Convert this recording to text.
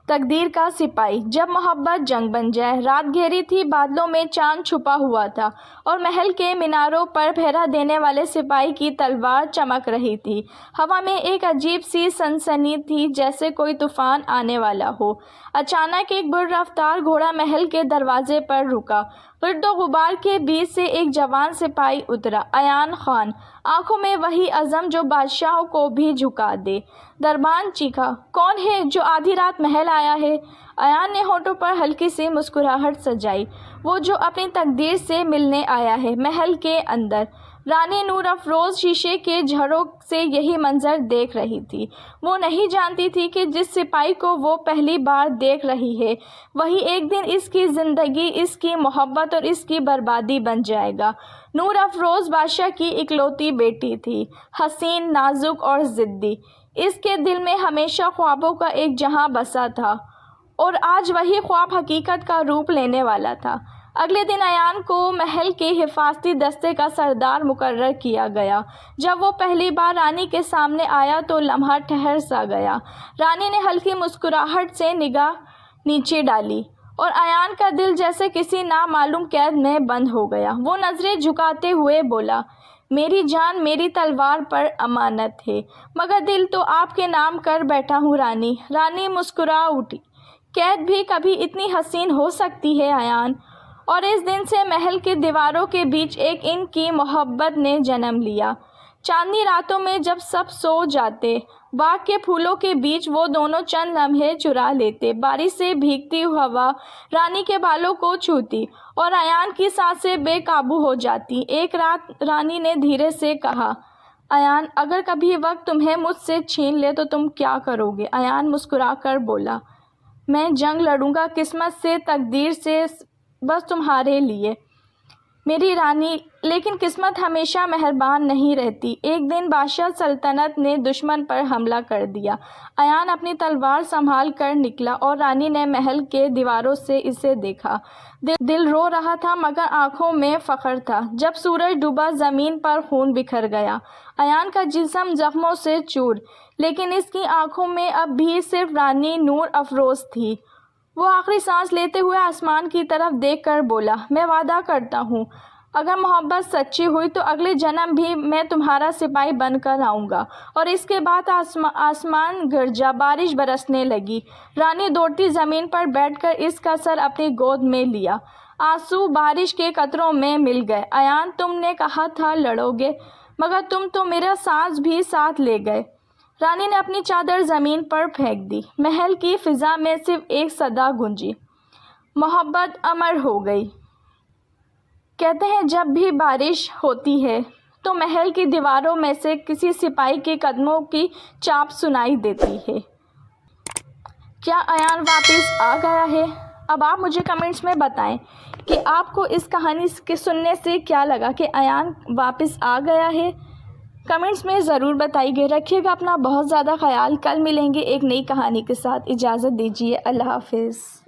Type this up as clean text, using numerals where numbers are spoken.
تقدیر کا سپاہی۔ جب محبت جنگ بن جائے۔ رات گہری تھی، بادلوں میں چاند چھپا ہوا تھا اور محل کے میناروں پر پہرا دینے والے سپاہی کی تلوار چمک رہی تھی۔ ہوا میں ایک عجیب سی سنسنی تھی، جیسے کوئی طوفان آنے والا ہو۔ اچانک ایک پررفتار گھوڑا محل کے دروازے پر رکا۔ گرد و غبار کے بیچ سے ایک جوان سپاہی اترا، ایان خان، آنکھوں میں وہی عزم جو بادشاہوں کو بھی جھکا دے۔ دربان چیخا، کون ہے جو آدھی رات محل آیا ہے؟ ایان نے ہونٹوں پر ہلکی سی مسکراہٹ سجائی۔ وہ جو اپنی تقدیر سے ملنے آیا ہے۔ محل کے اندر رانی نور افروز شیشے کے جھروکے سے یہی منظر دیکھ رہی تھی۔ وہ نہیں جانتی تھی کہ جس سپاہی کو وہ پہلی بار دیکھ رہی ہے، وہی ایک دن اس کی زندگی، اس کی محبت اور اس کی بربادی بن جائے گا۔ نور افروز بادشاہ کی اکلوتی بیٹی تھی، حسین، نازک اور ضدی۔ اس کے دل میں ہمیشہ خوابوں کا ایک جہاں بسا تھا اور آج وہی خواب حقیقت کا روپ لینے والا تھا۔ اگلے دن ایان کو محل کے حفاظتی دستے کا سردار مقرر کیا گیا۔ جب وہ پہلی بار رانی کے سامنے آیا تو لمحہ ٹھہر سا گیا۔ رانی نے ہلکی مسکراہٹ سے نگاہ نیچے ڈالی اور ایان کا دل جیسے کسی نامعلوم قید میں بند ہو گیا۔ وہ نظریں جھکاتے ہوئے بولا، میری جان میری تلوار پر امانت ہے، مگر دل تو آپ کے نام کر بیٹھا ہوں رانی۔ رانی مسکرا اٹھی، قید بھی کبھی اتنی حسین ہو سکتی ہے ایان؟ اور اس دن سے محل کی دیواروں کے بیچ ایک ان کی محبت نے جنم لیا۔ چاندنی راتوں میں جب سب سو جاتے، باغ کے پھولوں کے بیچ وہ دونوں چند لمحے چرا لیتے۔ بارش سے بھیگتی ہوا رانی کے بالوں کو چھوتی اور ایان کی سانسیں بے قابو ہو جاتی۔ ایک رات رانی نے دھیرے سے کہا، ایان، اگر کبھی وقت تمہیں مجھ سے چھین لے تو تم کیا کرو گے؟ ایان مسکرا کر بولا، میں جنگ لڑوں گا، قسمت سے، تقدیر سے، بس تمہارے لیے میری رانی۔ لیکن قسمت ہمیشہ مہربان نہیں رہتی۔ ایک دن بادشاہ سلطنت نے دشمن پر حملہ کر دیا۔ ایان اپنی تلوار سنبھال کر نکلا اور رانی نے محل کے دیواروں سے اسے دیکھا۔ دل رو رہا تھا مگر آنکھوں میں فخر تھا۔ جب سورج ڈوبا، زمین پر خون بکھر گیا۔ ایان کا جسم زخموں سے چور، لیکن اس کی آنکھوں میں اب بھی صرف رانی نور افروز تھی۔ وہ آخری سانس لیتے ہوئے آسمان کی طرف دیکھ کر بولا، میں وعدہ کرتا ہوں، اگر محبت سچی ہوئی تو اگلے جنم بھی میں تمہارا سپاہی بن کر آؤں گا۔ اور اس کے بعد آسمان گرجا، بارش برسنے لگی۔ رانی دوڑتی زمین پر بیٹھ کر اس کا سر اپنی گود میں لیا۔ آنسو بارش کے قطروں میں مل گئے۔ ایان، تم نے کہا تھا لڑو گے، مگر تم تو میرا سانس بھی ساتھ لے گئے۔ رانی نے اپنی چادر زمین پر پھینک دی۔ محل کی فضا میں صرف ایک صدا گونجی، محبت امر ہو گئی۔ کہتے ہیں جب بھی بارش ہوتی ہے تو محل کی دیواروں میں سے کسی سپاہی کے قدموں کی چاپ سنائی دیتی ہے۔ کیا ایان واپس آ گیا ہے؟ اب آپ مجھے کمنٹس میں بتائیں کہ آپ کو اس کہانی کے سننے سے کیا لگا کہ ایان واپس آ گیا ہے۔ کمنٹس میں ضرور بتائیے۔ رکھیے گا اپنا بہت زیادہ خیال۔ کل ملیں گے ایک نئی کہانی کے ساتھ۔ اجازت دیجیے، اللہ حافظ۔